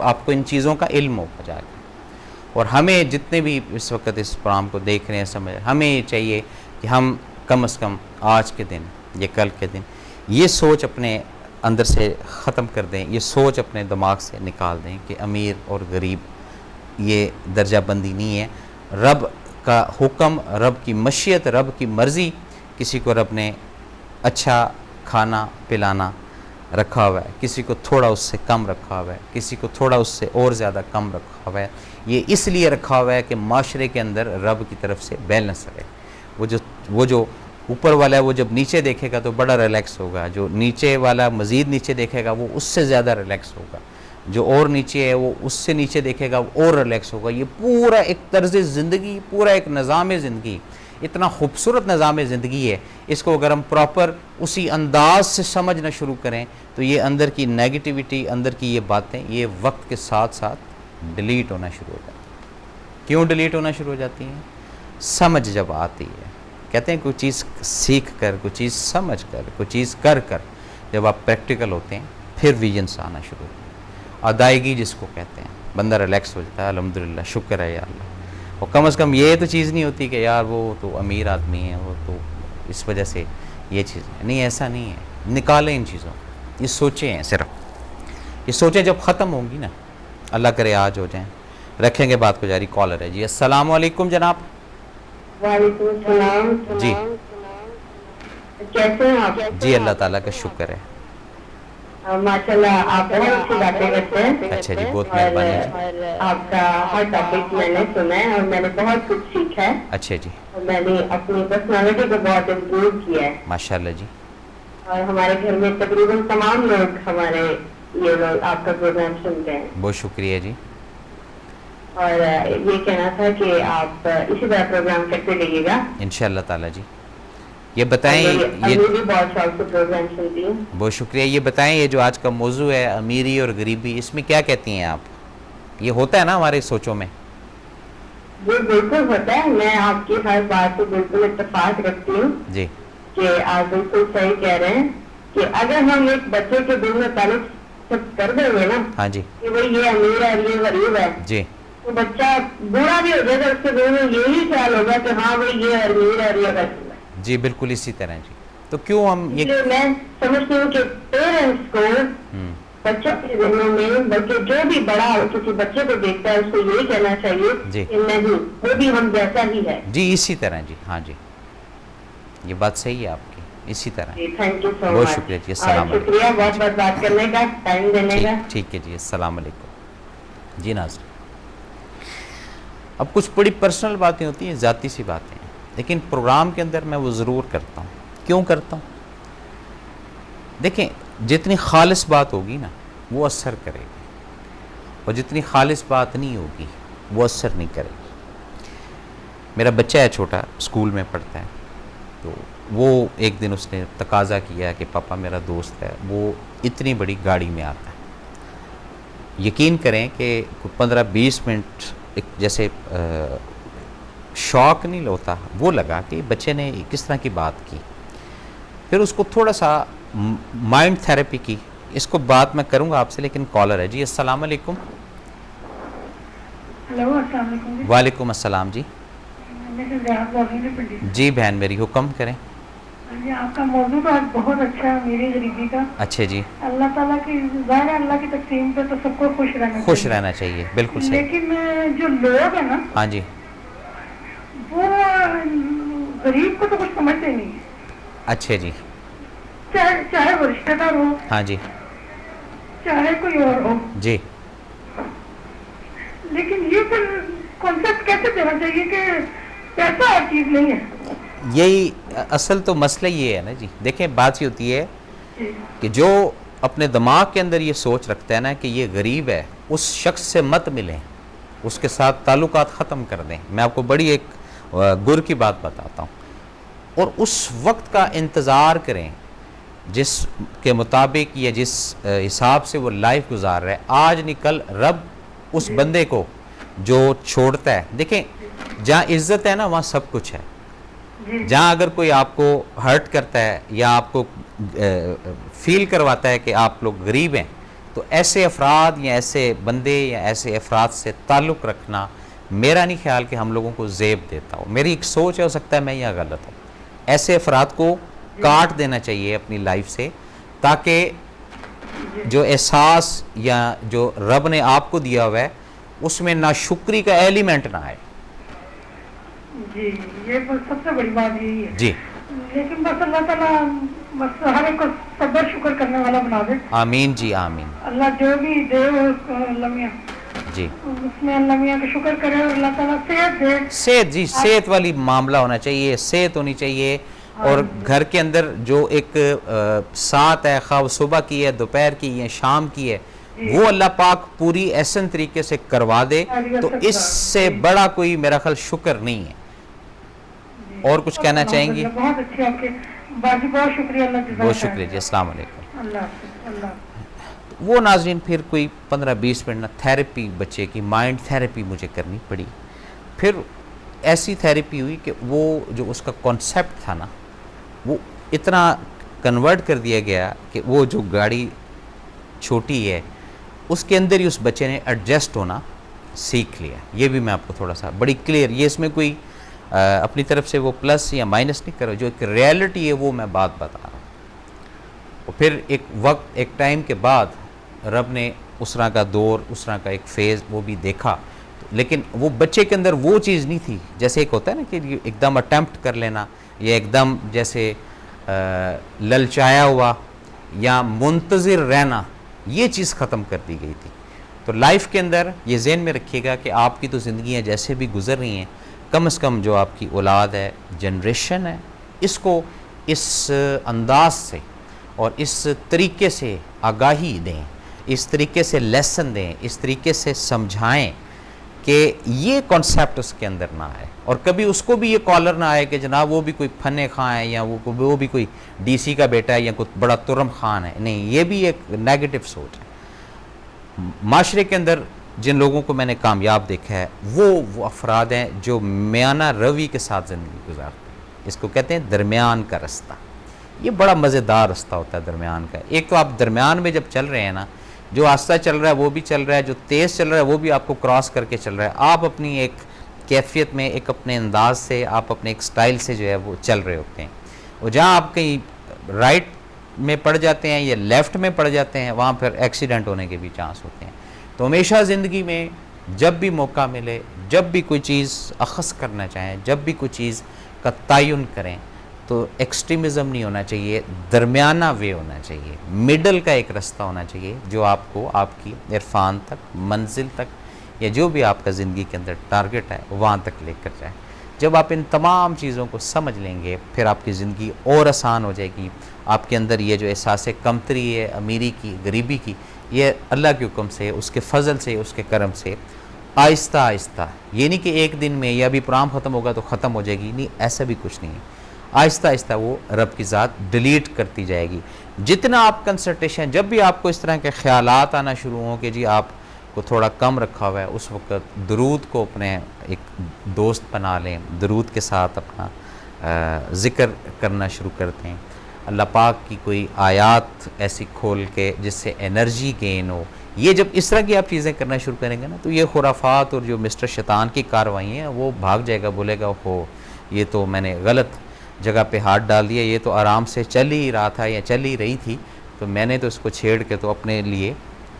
आपको इन चीज़ों का इल्म होगा जाके। और हमें जितने भी इस वक्त इस प्रोग्राम को देख रहे हैं, समझ, हमें ये चाहिए कि हम कम से कम आज के दिन या कल के दिन ये सोच अपने अंदर से ख़त्म कर दें, ये सोच अपने दिमाग से निकाल दें कि अमीर और गरीब ये दर्जा बंदी नहीं है। रब का हुक्म, रब की मशीयत, रब की मर्ज़ी, किसी को रब ने अच्छा खाना पिलाना रखा हुआ है, किसी को थोड़ा उससे कम रखा हुआ है, किसी को थोड़ा उससे और ज़्यादा कम रखा हुआ है। ये इसलिए रखा हुआ है कि माशरे के अंदर रब की तरफ से बैलेंस रहे। वो जो ऊपर वाला है वो जब नीचे देखेगा तो बड़ा रिलैक्स होगा, जो नीचे वाला मज़ीद नीचे देखेगा वो उससे ज़्यादा रिलैक्स होगा, जो और नीचे है वो उससे नीचे देखेगा वो और रिलैक्स होगा। ये पूरा एक तर्ज़ ज़िंदगी, पूरा एक निज़ाम ज़िंदगी, इतना खूबसूरत निज़ाम ज़िंदगी है। इसको अगर हम प्रॉपर उसी अंदाज से समझना शुरू करें तो ये अंदर की नेगेटिविटी, अंदर की ये बातें, ये वक्त के साथ साथ डिलीट होना शुरू हो जाती हैं। क्यों डिलीट होना शुरू हो जाती हैं? समझ जब आती है। कहते हैं कोई चीज़ सीख कर, कोई चीज़ समझ कर, कोई चीज़ कर कर जब आप प्रैक्टिकल होते हैं फिर विजन से आना शुरू होता है। अदायगी जिसको कहते हैं, बंदा रिलैक्स हो जाता है, अल्हम्दुलिल्लाह शुक्र है या अल्लाह। और कम से कम ये तो चीज़ नहीं होती कि यार वो तो अमीर आदमी है, वो तो इस वजह से ये चीज़ है। नहीं, ऐसा नहीं है। निकालें इन चीज़ों, ये सोचें हैं सिर्फ, ये सोचें जब ख़त्म होंगी ना, अल्लाह करे आज हो जाएँ। रखेंगे बात को जारी। कॉलर है जी, अस्सलाम वालेकुम जनाब। वालेकुम सलाम जी, कैसे हैं आप? जी अल्लाह ताला का शुक्र है। माशाल्लाह आप बहुत अच्छी बातें करते हैं। अच्छा जी, बहुत मेहरबानी जी। और आपका हर टॉपिक मैंने सुना है और मैंने बहुत कुछ सीखा है। अच्छा जी, और मैंने अपनी पर्सनालिटी को बहुत इम्प्रूव किया है। माशाल्लाह जी। और हमारे घर में तकरीबन तमाम लोग हमारे ये लोग आपका प्रोग्राम सुनते हैं। बहुत शुक्रिया जी। और ये कहना था कि आप इसी तरह प्रोग्राम करते रहिएगा इंशाअल्लाह ताला जी। ये बताएं, ये भी बहुत शौक से प्रोग्राम सुनती हूँ। बहुत शुक्रिया। ये बताएं, ये जो आज का मौजू है अमीरी और गरीबी, इसमें क्या कहती हैं आप? ये होता है ना हमारे सोचों में? जी बिल्कुल होता है। मैं आपकी हर बात से बिल्कुल इत्तेफाक रखती हूँ जी कि आप बिल्कुल सही कह रहे हैं कि अगर हम एक बच्चे के दिल में पहले सब कर देंगे ना, हाँ जी, कि भाई ये अमीर है ये गरीब है, जी तो बच्चा बूढ़ा भी हो जाएगा, उसके दिल में यही ख्याल होगा कि हाँ भाई ये अमीर है ये गरीब है। जी, बिल्कुल इसी तरह जी। तो क्यों हम ये इसलिए मैं समझती हूँ कि पेरेंट्स को बच्चों के जहनों में, बल्कि जो भी बड़ा किसी बच्चे को देखता है उसको यही कहना चाहिए कि नहीं, वो भी हम जैसा ही है। जी, इसी तरह जी। हाँ जी, ये बात सही है आपकी, इसी तरह। Thank you so much. बहुत शुक्रिया जी। अस्सलाम वालेकुम। शुक्रिया बहुत बहुत बात करने का, टाइम देने का। ठीक है जी, अस्सलाम वालेकुम जी। नाज़रीन, अब कुछ बड़ी पर्सनल बातें होती हैं, ज़ाती सी बातें हैं, लेकिन प्रोग्राम के अंदर मैं वो ज़रूर करता हूँ। क्यों करता हूँ? देखें, जितनी खालिस बात होगी ना वो असर करेगी, और जितनी खालिस बात नहीं होगी वो असर नहीं करेगी। मेरा बच्चा है छोटा, स्कूल में पढ़ता है, तो वो एक दिन उसने तकाजा किया कि पापा मेरा दोस्त है वो इतनी बड़ी गाड़ी में आता है। यकीन करें कि 15-20 मिनट एक जैसे शौक नहीं होता वो लगा कि बच्चे ने किस तरह की बात की। फिर उसको थोड़ा सा माइंड थेरेपी की। इसको बात मैं करूंगा आपसे, लेकिन कॉलर है जी। अस्सलाम वालेकुम। हेलो, अस्सलाम वालेकुम। वालेकुम अस्सलाम जी। जी बहन मेरी, हुक्म करें। जी, आपका मौजू तो आज बहुत अच्छा है, मेरी गरीबी का। अच्छा जी। अल्लाह ताला की ज़ाहिर है, अल्लाह की तकसीम पे तो सबको खुश रहना चाहिए। बिल्कुल सही। लेकिन जो लोग हैं ना, हाँ जी, वो गरीब को तो कुछ समझते नहीं। अच्छा जी। चाहे वो रिश्तेदार हो, हाँ जी, चाहे कोई और हो जी। लेकिन ये फिर कॉन्सेप्ट कैसे देना चाहिए कि पैसा हर चीज नहीं है। यही असल तो मसला ये है ना जी। देखें, बात ये होती है कि जो अपने दिमाग के अंदर ये सोच रखता है ना कि ये गरीब है, उस शख्स से मत मिलें, उसके साथ ताल्लुकात ख़त्म कर दें। मैं आपको बड़ी एक गुर की बात बताता हूँ, और उस वक्त का इंतज़ार करें जिस के मुताबिक या जिस हिसाब से वो लाइफ गुजार रहा है। आज नहीं कल रब उस बंदे को जो छोड़ता है, देखें जहाँ इज्जत है ना वहाँ सब कुछ है। जहाँ अगर कोई आपको हर्ट करता है या आपको फील करवाता है कि आप लोग गरीब हैं, तो ऐसे अफराद या ऐसे बंदे या ऐसे अफराद से ताल्लुक़ रखना मेरा नहीं ख्याल कि हम लोगों को ज़ेब देता हो। मेरी एक सोच है, हो सकता है मैं यहाँ गलत हूँ। ऐसे अफराद को काट देना चाहिए अपनी लाइफ से, ताकि जो एहसास या जो रब ने आपको दिया हुआ है उसमें नाशुक्री का एलिमेंट ना आए। जी, ये सबसे बड़ी बात यही है जी। लेकिन बस अल्लाह ताला बस हर एक को सब्र शुक्र करने वाला बना दे। आमीन जी, आमीन। अल्लाह जो भी दे अल्लाह मियां जी, उसमें अल्लाह मियां का शुक्र करे और अल्लाह ताला सेहत दे। सेहत, जी, सेहत वाली मामला होना चाहिए, सेहत होनी चाहिए। और घर के अंदर जो एक साथ है, खा सुबह की है, दोपहर की है, शाम की है, वो अल्लाह पाक पूरी एहसन तरीके से करवा दे, तो इससे बड़ा कोई मेरा ख्याल शुक्र नहीं है। और कुछ कहना चाहेंगी? बहुत अच्छे आपके बाजी, बहुत शुक्रिया। बहुत शुक्रिया जी। अस्सलाम वालेकुम। वो नाज़रीन, फिर कोई 15-20 मिनट ना थेरेपी, बच्चे की माइंड थेरेपी मुझे करनी पड़ी। फिर ऐसी थेरेपी हुई कि वो जो उसका कॉन्सेप्ट था ना, वो इतना कन्वर्ट कर दिया गया कि वो जो गाड़ी छोटी है उसके अंदर ही उस बच्चे ने एडजस्ट होना सीख लिया। ये भी मैं आपको थोड़ा सा बड़ी क्लियर, ये इसमें कोई अपनी तरफ से वो प्लस या माइनस नहीं करो, जो एक रियलिटी है वो मैं बात बता रहा हूँ। और फिर एक वक्त, एक टाइम के बाद रब ने उस तरह का दौर, उस तरह का एक फेज़ वो भी देखा, लेकिन वो बच्चे के अंदर वो चीज़ नहीं थी। जैसे एक होता है ना कि एकदम अटैम्प्ट कर लेना, या एकदम जैसे ललचाया हुआ या मुंतज़िर रहना, ये चीज़ ख़त्म कर दी गई थी। तो लाइफ के अंदर ये ज़हन में रखिएगा कि आपकी तो ज़िंदगियाँ जैसे भी गुजर रही हैं, कम से कम जो आपकी औलाद है, जनरेशन है, इसको इस अंदाज से और इस तरीके से आगाही दें, इस तरीके से लेसन दें, इस तरीके से समझाएं कि ये कॉन्सेप्ट उसके अंदर ना आए। और कभी उसको भी ये कॉलर ना आए कि जनाब वो भी कोई फन्ने खां है, या वो भी कोई डीसी का बेटा है, या कोई बड़ा तुरम खान है। नहीं, ये भी एक नेगेटिव सोच है। माशरे के अंदर जिन लोगों को मैंने कामयाब देखा है, वो अफराद हैं जो मियाना रवि के साथ ज़िंदगी गुजारते हैं। इसको कहते हैं दरमियान का रास्ता। ये बड़ा मज़ेदार रास्ता होता है दरमियान का। एक तो आप दरमियान में जब चल रहे हैं ना, जो आस्ता चल रहा है वो भी चल रहा है, जो तेज़ चल रहा है वो भी आपको क्रॉस करके चल रहा है। आप अपनी एक कैफियत में, एक अपने अंदाज से, आप अपने एक स्टाइल से जो है वो चल रहे होते हैं। और जहाँ आप कहीं राइट में पड़ जाते हैं या लेफ़्ट में पड़ जाते हैं, वहाँ फिर एक्सीडेंट होने के भी चांस होते हैं। तो हमेशा ज़िंदगी में जब भी मौका मिले, जब भी कोई चीज़ अख़ज़ करना चाहें, जब भी कोई चीज़ का तयन करें, तो एक्सट्रीमिज़म नहीं होना चाहिए, दरमियाना वे होना चाहिए, मिडल का एक रास्ता होना चाहिए जो आपको आपकी इरफान तक, मंजिल तक, या जो भी आपका ज़िंदगी के अंदर टारगेट है वहाँ तक लेकर जाए। जब आप इन तमाम चीज़ों को समझ लेंगे, फिर आपकी ज़िंदगी और आसान हो जाएगी। आपके अंदर ये जो एहसास कमतरी है, अमीरी की, गरीबी की, ये अल्लाह के हुक्म से, उसके फ़ज़ल से, उसके करम से आहिस्ता आहिस्ता, ये नहीं कि एक दिन में या अभी प्रोग्राम ख़त्म होगा तो ख़त्म हो जाएगी, नहीं, ऐसा भी कुछ नहीं है। आहिस्ता आहिस्ता वो रब की ज़ात डिलीट करती जाएगी। जितना आप कंसंट्रेशन, जब भी आपको इस तरह के ख़यालात आना शुरू हों कि जी आपको थोड़ा कम रखा हुआ है, उस वक्त दरूद को अपने एक दोस्त बना लें, दरूद के साथ अपना ज़िक्र करना शुरू करते हैं। अल्लाह पाक की कोई आयात ऐसी खोल के जिससे एनर्जी गेन हो, ये जब इस तरह की आप चीज़ें करना शुरू करेंगे ना, तो ये खुराफात और जो मिस्टर शैतान की कार्रवाई हैं वो भाग जाएगा, बोलेगा हो ये तो मैंने गलत जगह पे हाथ डाल दिया, ये तो आराम से चल ही रहा था या चल ही रही थी, तो मैंने तो इसको छेड़ के तो अपने लिए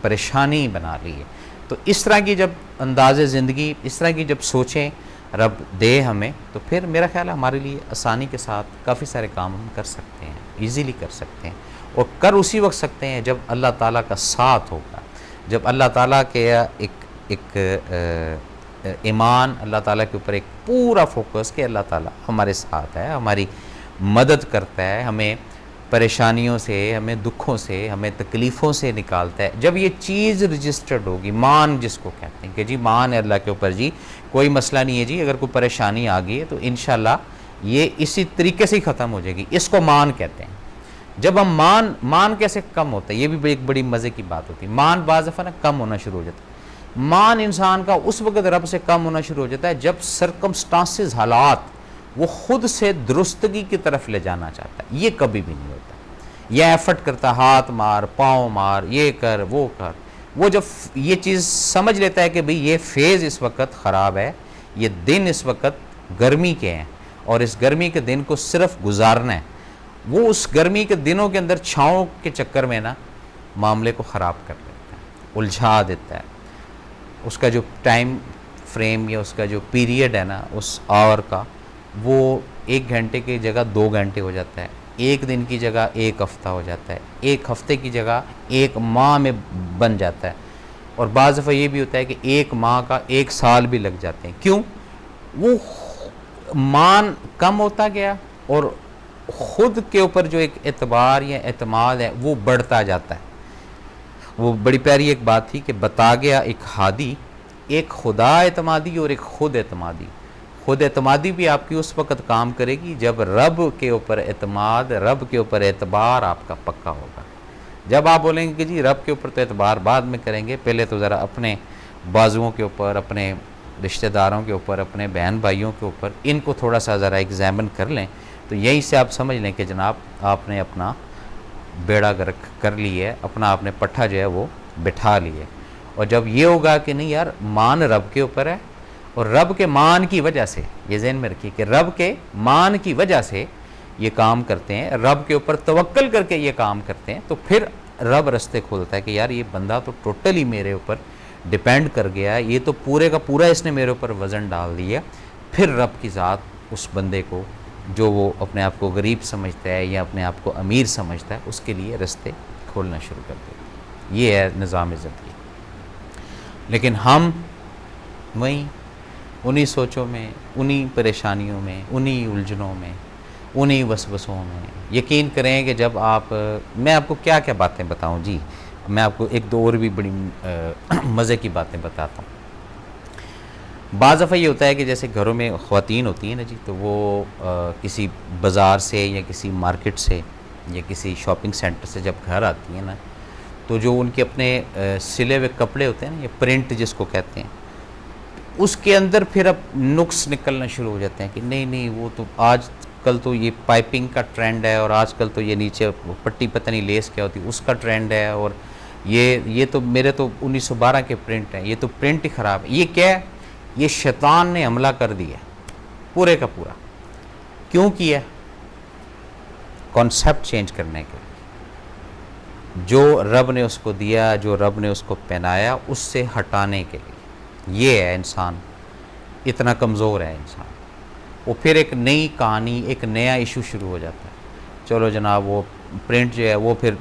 परेशानी बना ली है। तो इस तरह की जब अंदाज़े ज़िंदगी, इस तरह की जब सोचें रब दे हमें, तो फिर मेरा ख्याल है हमारे लिए आसानी के साथ काफ़ी सारे काम हम कर सकते हैं, ईज़िली कर सकते हैं। और कर उसी वक्त सकते हैं जब अल्लाह ताला का साथ होगा, जब अल्लाह ताला के एक ईमान, अल्लाह ताला के ऊपर एक पूरा फोकस कि अल्लाह ताला हमारे साथ है, हमारी मदद करता है, हमें परेशानियों से, हमें दुखों से, हमें तकलीफ़ों से निकालता है। जब ये चीज़ रजिस्टर्ड होगी, मान जिसको कहते हैं कि जी मान है अल्लाह के ऊपर, जी कोई मसला नहीं है, जी अगर कोई परेशानी आ गई है तो इंशाल्लाह ये इसी तरीके से ही ख़त्म हो जाएगी, इसको मान कहते हैं। जब हम मान कैसे कम होता है, ये भी एक बड़ी मज़े की बात होती है। मान बाज़ दफ़ा ना कम होना शुरू हो जाता है। मान इंसान का उस वक़्त रब से कम होना शुरू हो जाता है जब सर्कमस्टांसेस, हालात वो ख़ुद से दुरुस्तगी की तरफ ले जाना चाहता है। ये कभी भी नहीं होता। या एफर्ट करता, हाथ मार, पाँव मार, ये कर, वो कर। वो जब ये चीज़ समझ लेता है कि भाई ये फेज़ इस वक्त ख़राब है, ये दिन इस वक्त गर्मी के हैं और इस गर्मी के दिन को सिर्फ गुजारना है, वो उस गर्मी के दिनों के अंदर छाँव के चक्कर में ना मामले को ख़राब कर देता है, उलझा देता है। उसका जो टाइम फ्रेम या उसका जो पीरियड है ना उस आवर का, वो 1 घंटे की जगह 2 घंटे हो जाता है, 1 दिन की जगह 1 हफ़्ता हो जाता है, 1 हफ़्ते की जगह 1 माह में बन जाता है। और बाज़ दफ़ा ये भी होता है कि 1 माह का 1 साल भी लग जाते हैं। क्यों? वो मान कम होता गया और ख़ुद के ऊपर जो एक एतबार या एतमाद है वो बढ़ता जाता है। वो बड़ी प्यारी एक बात थी कि बता गया एक हादी, एक खुदा एतमादी और एक ख़ुद एतमादी। ख़ुद एतमादी भी आपकी उस वक़्त काम करेगी जब रब के ऊपर एतमाद, रब के ऊपर एतबार आपका पक्का होगा। जब आप बोलेंगे कि जी रब के ऊपर तो एतबार बाद में करेंगे, पहले तो ज़रा अपने बाजुओं के ऊपर, अपने रिश्तेदारों के ऊपर, अपने बहन भाइयों के ऊपर, इनको थोड़ा सा ज़रा एग्ज़ामिन कर लें, तो यहीं से आप समझ लें कि जनाब आपने अपना बेड़ा गर्क कर लिया है, अपना आपने पट्ठा जो है वो बिठा लिए। और जब ये होगा कि नहीं यार मान रब के ऊपर है और रब के मान की वजह से, ये ज़हन में रखिए कि रब के मान की वजह से ये काम करते हैं, रब के ऊपर तवक्कल करके ये काम करते हैं, तो फिर रब रास्ते खोलता है कि यार ये बंदा तो टोटली मेरे ऊपर डिपेंड कर गया है, ये तो पूरे का पूरा इसने मेरे ऊपर वज़न डाल दिया। फिर रब की ज़ात उस बंदे को, जो वो अपने आप को गरीब समझता है या अपने आप को अमीर समझता है, उसके लिए रास्ते खोलना शुरू कर देते। ये है निज़ाम ज़िंदगी। लेकिन हम वहीं उन्हीं सोचों में, उन्हीं परेशानियों में, उन्हीं उलझनों में, उन्हीं वसवसों में। यकीन करें कि जब आप, मैं आपको क्या क्या बातें बताऊं जी, मैं आपको 1-2 और भी बड़ी मज़े की बातें बताता हूँ। बाज़ दफ़ा ये होता है कि जैसे घरों में ख़वातीन होती हैं ना जी, तो वो किसी बाज़ार से या किसी मार्केट से या किसी शॉपिंग सेंटर से जब घर आती हैं ना, तो जो उनके अपने सिले हुए कपड़े होते हैं ना, ये प्रिंट जिसको कहते हैं, उसके अंदर फिर अब नुक्स निकलना शुरू हो जाते हैं कि नहीं नहीं वो तो आज कल तो ये पाइपिंग का ट्रेंड है और आजकल तो ये नीचे पट्टी पता नहीं लेस क्या होती है उसका ट्रेंड है, और ये तो मेरे तो 1912 के प्रिंट हैं, ये तो प्रिंट ही ख़राब है। ये क्या है? ये शैतान ने हमला कर दिया पूरे का पूरा। क्यों किया? कॉन्सेप्ट चेंज करने के लिए, जो रब ने उसको दिया, जो रब ने उसको पहनाया, उससे हटाने के लिए। ये है इंसान, इतना कमज़ोर है इंसान। वो फिर एक नई कहानी, एक नया इशू शुरू हो जाता है। चलो जनाब वो प्रिंट जो है वो फिर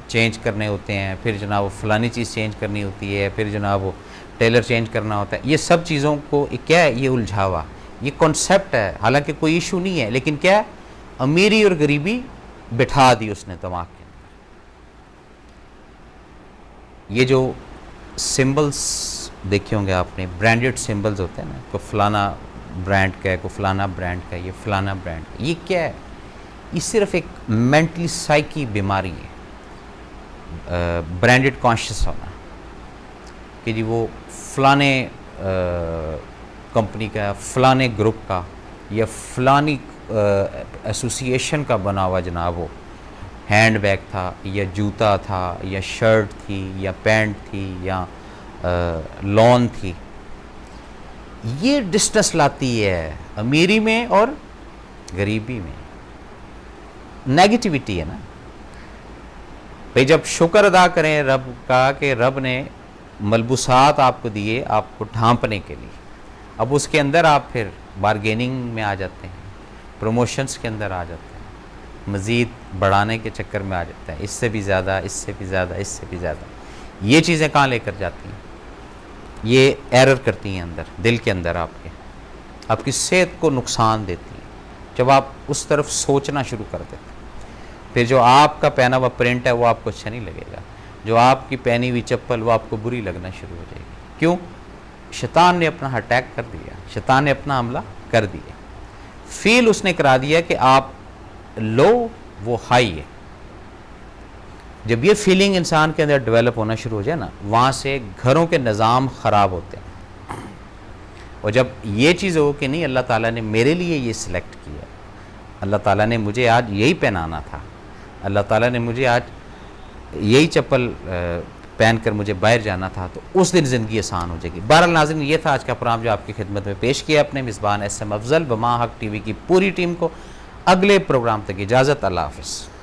चेंज करने होते हैं, फिर जनाब वो फ़लानी चीज़ चेंज करनी होती है, फिर जनाब वो टेलर चेंज करना होता है। ये सब चीज़ों को क्या है? ये उलझावा, ये कॉन्सेप्ट है। हालांकि कोई इशू नहीं है, लेकिन क्या है? अमीरी और गरीबी बिठा दी उसने दिमाग के अंदर। ये जो सिंबल्स देखे होंगे आपने, ब्रांडेड सिंबल्स होते हैं ना, को फलाना ब्रांड का है, को फलाना ब्रांड का है, ये फलाना ब्रांड, ये क्या है? ये सिर्फ एक मेंटली साइकी बीमारी है, ब्रांडेड कॉन्शियस होना, कि जी वो फलाने कंपनी का, फलाने ग्रुप का या फलानी एसोसिएशन का बना हुआ जनाब वो हैंड बैग था या जूता था या शर्ट थी या पैंट थी या लॉन थी। ये डिस्ट्रेस लाती है अमीरी में और गरीबी में, नेगेटिविटी है ना भाई। जब शुक्र अदा करें रब का कि रब ने मलबूसात आपको दिए आपको ढांपने के लिए, अब उसके अंदर आप फिर बारगेनिंग में आ जाते हैं, प्रमोशंस के अंदर आ जाते हैं, मज़ीद बढ़ाने के चक्कर में आ जाते हैं, इससे भी ज़्यादा, इससे भी ज़्यादा, इससे भी ज़्यादा। ये चीज़ें कहाँ लेकर जाती हैं? ये एरर करती हैं अंदर, दिल के अंदर आपकी सेहत को नुकसान देती हैं जब आप उस तरफ सोचना शुरू कर देते हैं। फिर जो आपका पहना हुआ प्रिंट है वो आपको अच्छा नहीं लगेगा, जो आपकी पहनी हुई चप्पल वो आपको बुरी लगना शुरू हो जाएगी। क्यों? शैतान ने अपना अटैक कर दिया, शैतान ने अपना हमला कर दिया। फील उसने करा दिया कि आप लो, वो हाई है। जब ये फीलिंग इंसान के अंदर डेवलप होना शुरू हो जाए ना, वहाँ से घरों के निज़ाम ख़राब होते हैं। और जब ये चीज़ हो कि नहीं अल्लाह ताला ने मेरे लिए ये सिलेक्ट किया, अल्लाह ताला ने मुझे आज यही पहनाना था, अल्लाह ताला ने मुझे आज यही चप्पल पहन कर मुझे बाहर जाना था तो उस दिन ज़िंदगी आसान हो जाएगी। बहरहाल नाज़रीन, ये था आज का प्रोग्राम जो आपकी खिदमत में पेश किया अपने मिज़बान SM अफजल व माँ हक TV की पूरी टीम को। अगले प्रोग्राम तक इजाज़त, अल्लाह हाफ़िज़।